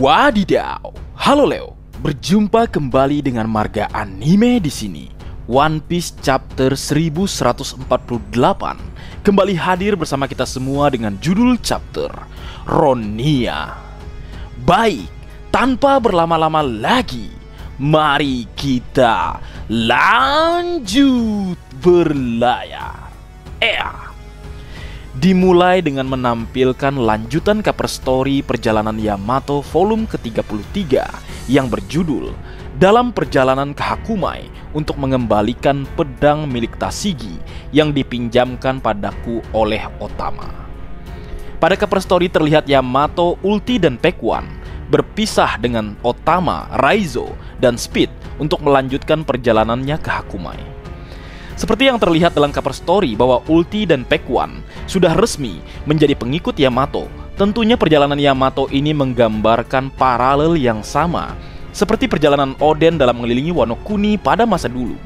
Wadidaw, halo Leo, berjumpa kembali dengan marga anime di sini. One Piece chapter 1148 kembali hadir bersama kita semua dengan judul chapter Ronia. Baik, tanpa berlama-lama lagi, mari kita lanjut berlayar. Dimulai dengan menampilkan lanjutan cover story perjalanan Yamato volume ke-33 yang berjudul Dalam Perjalanan ke Hakumai untuk mengembalikan pedang milik Tashigi yang dipinjamkan padaku oleh Otama. Pada cover story terlihat Yamato, Ulti, dan Pekwan berpisah dengan Otama, Raizo, dan Speed untuk melanjutkan perjalanannya ke Hakumai. Seperti yang terlihat dalam cover story bahwa Ulti dan Pekwan sudah resmi menjadi pengikut Yamato. Tentunya perjalanan Yamato ini menggambarkan paralel yang sama seperti perjalanan Oden dalam mengelilingi Wano Kuni pada masa dulu,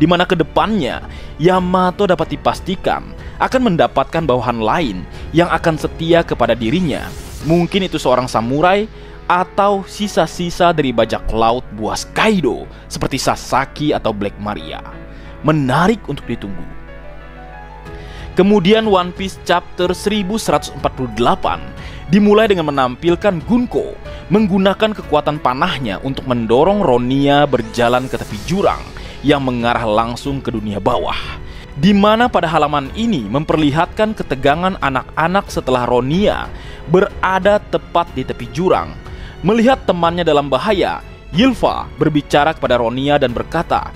di mana kedepannya Yamato dapat dipastikan akan mendapatkan bawahan lain yang akan setia kepada dirinya. Mungkin itu seorang samurai atau sisa-sisa dari bajak laut buas Kaido seperti Sasaki atau Black Maria. Menarik untuk ditunggu. Kemudian One Piece chapter 1148 dimulai dengan menampilkan Gunko menggunakan kekuatan panahnya untuk mendorong Ronia berjalan ke tepi jurang yang mengarah langsung ke dunia bawah, di mana pada halaman ini memperlihatkan ketegangan anak-anak setelah Ronia berada tepat di tepi jurang. Melihat temannya dalam bahaya, Ylva berbicara kepada Ronia dan berkata,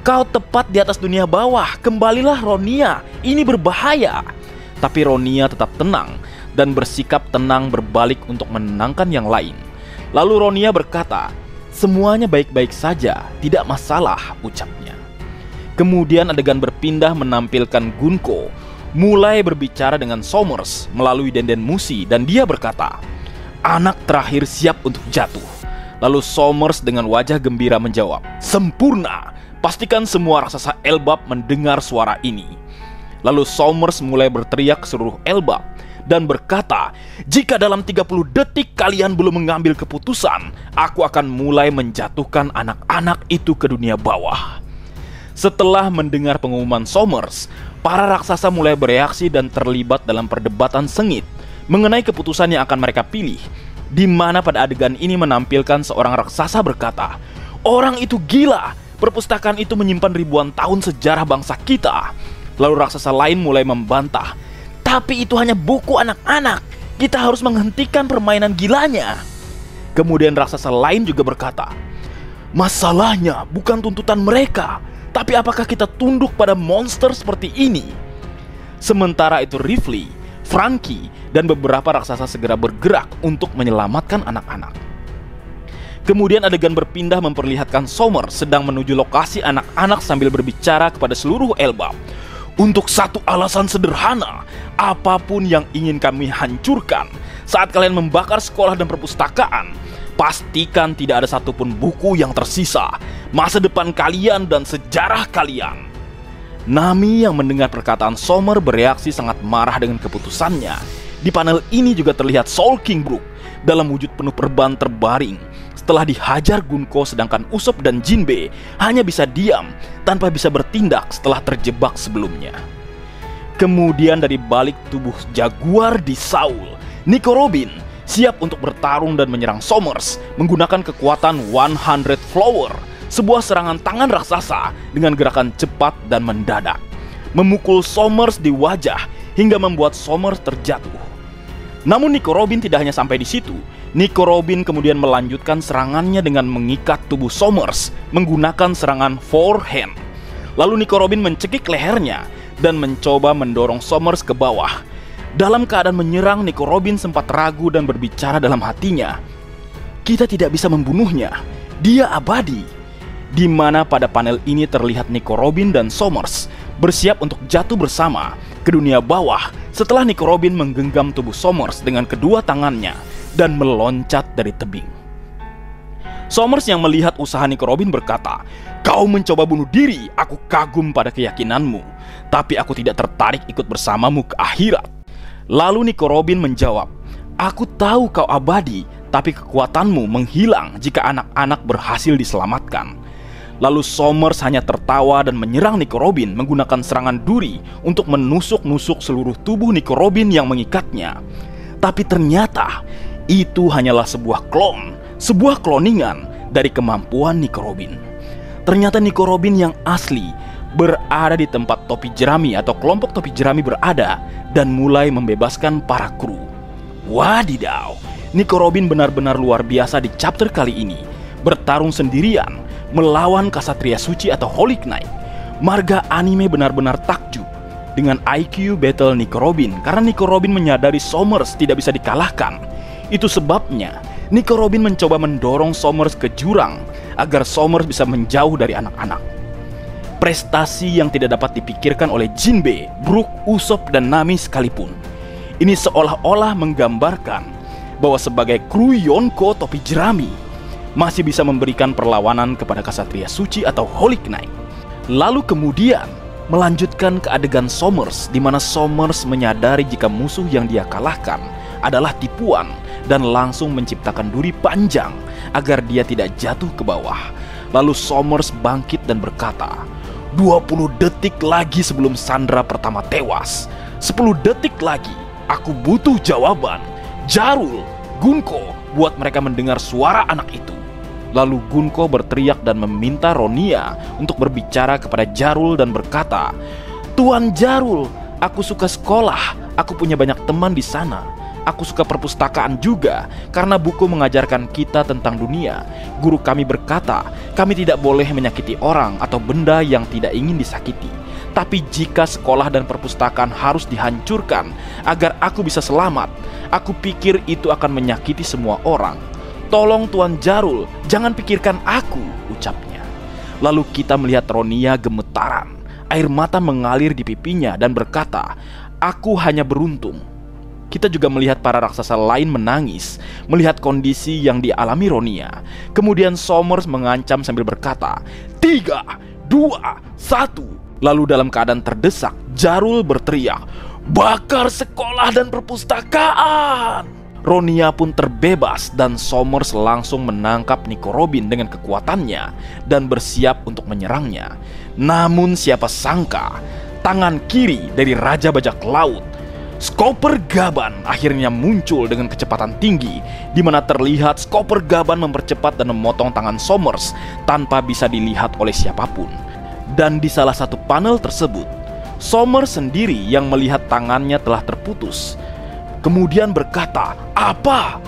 "Kau tepat di atas dunia bawah, kembalilah Ronia, ini berbahaya." Tapi Ronia tetap tenang dan bersikap tenang berbalik untuk menenangkan yang lain. Lalu Ronia berkata, "Semuanya baik-baik saja, tidak masalah," ucapnya. Kemudian adegan berpindah menampilkan Gunko mulai berbicara dengan Somers melalui Denden Mushi dan dia berkata, "Anak terakhir siap untuk jatuh." Lalu Somers dengan wajah gembira menjawab, "Sempurna. Pastikan semua raksasa Elbap mendengar suara ini." Lalu Somers mulai berteriak ke seluruh Elbap dan berkata, "Jika dalam 30 detik kalian belum mengambil keputusan, aku akan mulai menjatuhkan anak-anak itu ke dunia bawah." Setelah mendengar pengumuman Somers, para raksasa mulai bereaksi dan terlibat dalam perdebatan sengit mengenai keputusan yang akan mereka pilih, di mana pada adegan ini menampilkan seorang raksasa berkata, "Orang itu gila. Perpustakaan itu menyimpan ribuan tahun sejarah bangsa kita." Lalu raksasa lain mulai membantah, "Tapi itu hanya buku anak-anak. Kita harus menghentikan permainan gilanya." Kemudian raksasa lain juga berkata, "Masalahnya bukan tuntutan mereka, tapi apakah kita tunduk pada monster seperti ini?" Sementara itu Rifle, Franky, dan beberapa raksasa segera bergerak untuk menyelamatkan anak-anak. Kemudian adegan berpindah memperlihatkan Somers sedang menuju lokasi anak-anak sambil berbicara kepada seluruh Elbap. "Untuk satu alasan sederhana, apapun yang ingin kami hancurkan saat kalian membakar sekolah dan perpustakaan, pastikan tidak ada satupun buku yang tersisa. Masa depan kalian dan sejarah kalian." Nami yang mendengar perkataan Somers bereaksi sangat marah dengan keputusannya. Di panel ini juga terlihat Soul King Brook dalam wujud penuh perban terbaring setelah dihajar Gunko, sedangkan Usopp dan Jinbe hanya bisa diam tanpa bisa bertindak setelah terjebak sebelumnya. Kemudian dari balik tubuh Jaguar di Saul, Nico Robin siap untuk bertarung dan menyerang Somers menggunakan kekuatan 100 Flower, sebuah serangan tangan raksasa dengan gerakan cepat dan mendadak, memukul Somers di wajah hingga membuat Somers terjatuh. Namun Nico Robin tidak hanya sampai di situ. Nico Robin kemudian melanjutkan serangannya dengan mengikat tubuh Somers menggunakan serangan forehand. Lalu Nico Robin mencekik lehernya dan mencoba mendorong Somers ke bawah. Dalam keadaan menyerang, Nico Robin sempat ragu dan berbicara dalam hatinya, "Kita tidak bisa membunuhnya, dia abadi." Di mana pada panel ini terlihat Nico Robin dan Somers bersiap untuk jatuh bersama ke dunia bawah setelah Nico Robin menggenggam tubuh Somers dengan kedua tangannya dan meloncat dari tebing. Somers yang melihat usaha Nico Robin berkata, "Kau mencoba bunuh diri, aku kagum pada keyakinanmu, tapi aku tidak tertarik ikut bersamamu ke akhirat." Lalu Nico Robin menjawab, "Aku tahu kau abadi, tapi kekuatanmu menghilang jika anak-anak berhasil diselamatkan. Lalu Somers hanya tertawa dan menyerang Nico Robin menggunakan serangan duri untuk menusuk-nusuk seluruh tubuh Nico Robin yang mengikatnya. Tapi ternyata itu hanyalah sebuah kloningan dari kemampuan Nico Robin. Ternyata Nico Robin yang asli berada di tempat topi jerami atau kelompok topi jerami berada dan mulai membebaskan para kru. Wadidaw, Nico Robin benar-benar luar biasa di chapter kali ini. Bertarung sendirian melawan Ksatria Suci atau Holy Knight. Marga anime benar-benar takjub dengan IQ battle Nico Robin karena Nico Robin menyadari Somers tidak bisa dikalahkan. Itu sebabnya Nico Robin mencoba mendorong Somers ke jurang agar Somers bisa menjauh dari anak-anak. Prestasi yang tidak dapat dipikirkan oleh Jinbe, Brook, Usopp, dan Nami sekalipun. Ini seolah-olah menggambarkan bahwa sebagai kru Yonko topi jerami masih bisa memberikan perlawanan kepada Ksatria Suci atau Holy Knight. Lalu kemudian melanjutkan ke adegan Somers, di mana Somers menyadari jika musuh yang dia kalahkan adalah tipuan dan langsung menciptakan duri panjang agar dia tidak jatuh ke bawah. Lalu Somers bangkit dan berkata, 20 detik lagi sebelum Sandra pertama tewas. 10 detik lagi, aku butuh jawaban. Jarul, Gunko, buat mereka mendengar suara anak itu. Lalu Gunko berteriak dan meminta Ronia untuk berbicara kepada Jarul dan berkata, Tuan Jarul, aku suka sekolah, aku punya banyak teman di sana. Aku suka perpustakaan juga, karena buku mengajarkan kita tentang dunia. Guru kami berkata, kami tidak boleh menyakiti orang atau benda yang tidak ingin disakiti. Tapi jika sekolah dan perpustakaan harus dihancurkan agar aku bisa selamat, aku pikir itu akan menyakiti semua orang. Tolong Tuan Jarul, jangan pikirkan aku, ucapnya. Lalu kita melihat Ronia gemetaran. Air mata mengalir di pipinya dan berkata, aku hanya beruntung. Kita juga melihat para raksasa lain menangis melihat kondisi yang dialami Ronia. Kemudian Somers mengancam sambil berkata, 3, 2, 1. Lalu dalam keadaan terdesak, Jarul berteriak, bakar sekolah dan perpustakaan. Ronia pun terbebas dan Somers langsung menangkap Nico Robin dengan kekuatannya dan bersiap untuk menyerangnya. Namun siapa sangka, tangan kiri dari Raja Bajak Laut, Skopper Gaban, akhirnya muncul dengan kecepatan tinggi, di mana terlihat Skopper Gaban mempercepat dan memotong tangan Somers tanpa bisa dilihat oleh siapapun. Dan di salah satu panel tersebut, Somers sendiri yang melihat tangannya telah terputus. Kemudian berkata, apa?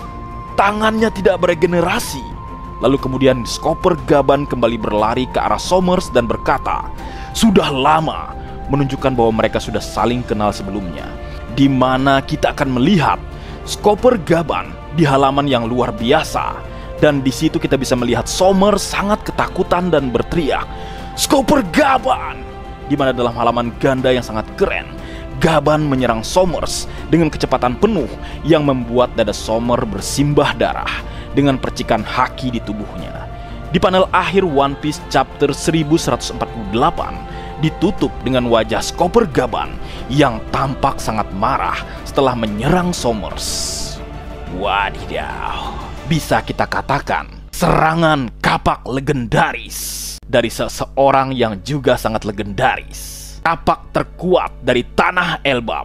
Tangannya tidak beregenerasi. Lalu kemudian Skopper Gaban kembali berlari ke arah Somers dan berkata, sudah lama, menunjukkan bahwa mereka sudah saling kenal sebelumnya. Di mana kita akan melihat Skopper Gaban di halaman yang luar biasa. Dan di situ kita bisa melihat Somers sangat ketakutan dan berteriak, Skopper Gaban! Di mana dalam halaman ganda yang sangat keren, Gaban menyerang Somers dengan kecepatan penuh yang membuat dada Somers bersimbah darah dengan percikan haki di tubuhnya. Di panel akhir One Piece chapter 1148 ditutup dengan wajah Skopper Gaban yang tampak sangat marah setelah menyerang Somers. Wadidaw, bisa kita katakan serangan kapak legendaris dari seseorang yang juga sangat legendaris. Kapak terkuat dari tanah Elbap,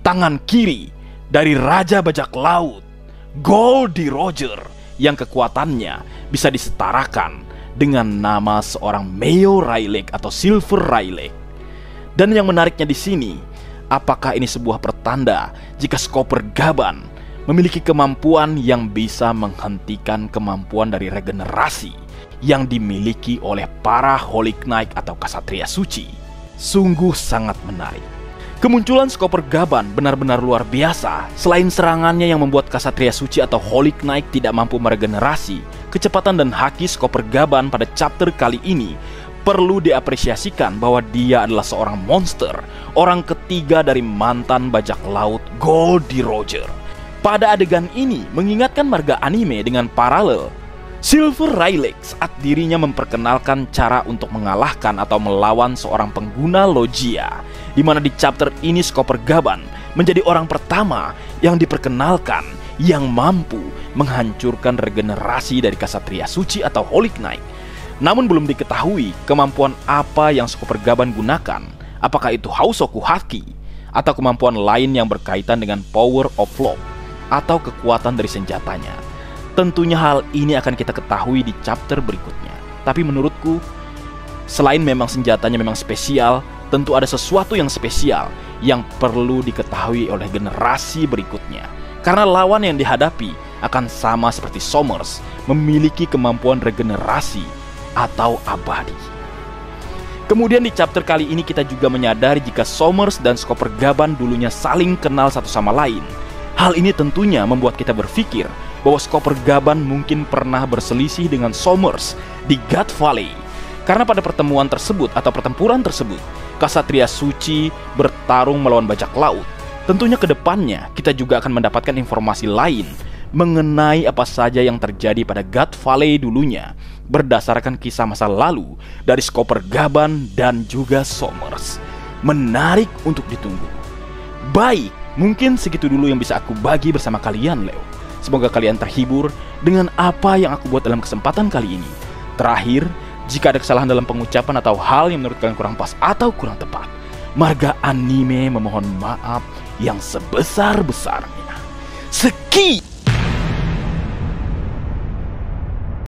tangan kiri dari Raja Bajak Laut, Goldie Roger, yang kekuatannya bisa disetarakan dengan nama seorang Meo Rayleigh atau Silver Rayleigh. Dan yang menariknya di sini, apakah ini sebuah pertanda jika Skopper Gaban memiliki kemampuan yang bisa menghentikan kemampuan dari regenerasi yang dimiliki oleh para Holy Knight atau Ksatria Suci? Sungguh sangat menarik. Kemunculan Skopper Gaban benar-benar luar biasa. Selain serangannya yang membuat Ksatria Suci atau Holy Knight tidak mampu meregenerasi, kecepatan dan haki Skopper Gaban pada chapter kali ini perlu diapresiasikan bahwa dia adalah seorang monster, orang ketiga dari mantan bajak laut Goldie Roger. Pada adegan ini mengingatkan marga anime dengan paralel Silver Rayleigh saat dirinya memperkenalkan cara untuk mengalahkan atau melawan seorang pengguna Logia, di mana di chapter ini Skopper Gaban menjadi orang pertama yang diperkenalkan yang mampu menghancurkan regenerasi dari Ksatria Suci atau Holy Knight. Namun belum diketahui kemampuan apa yang Skoper Gaban gunakan, apakah itu Hausoku Haki, atau kemampuan lain yang berkaitan dengan Power of Love, atau kekuatan dari senjatanya. Tentunya hal ini akan kita ketahui di chapter berikutnya. Tapi menurutku, selain memang senjatanya memang spesial, tentu ada sesuatu yang spesial yang perlu diketahui oleh generasi berikutnya. Karena lawan yang dihadapi akan sama seperti Somers, memiliki kemampuan regenerasi atau abadi. Kemudian di chapter kali ini kita juga menyadari jika Somers dan Skoper Gaban dulunya saling kenal satu sama lain. Hal ini tentunya membuat kita berpikir bahwa Skoper Gaban mungkin pernah berselisih dengan Somers di God Valley. Karena pada pertemuan tersebut atau pertempuran tersebut, Ksatria Suci bertarung melawan bajak laut. Tentunya ke depannya kita juga akan mendapatkan informasi lain mengenai apa saja yang terjadi pada God Valley dulunya, berdasarkan kisah masa lalu dari Skoper Gaban dan juga Somers. Menarik untuk ditunggu. Baik, mungkin segitu dulu yang bisa aku bagi bersama kalian, Leo. Semoga kalian terhibur dengan apa yang aku buat dalam kesempatan kali ini. Terakhir, jika ada kesalahan dalam pengucapan atau hal yang menurut kalian kurang pas atau kurang tepat, Marga Anime memohon maaf yang sebesar-besarnya. Sekian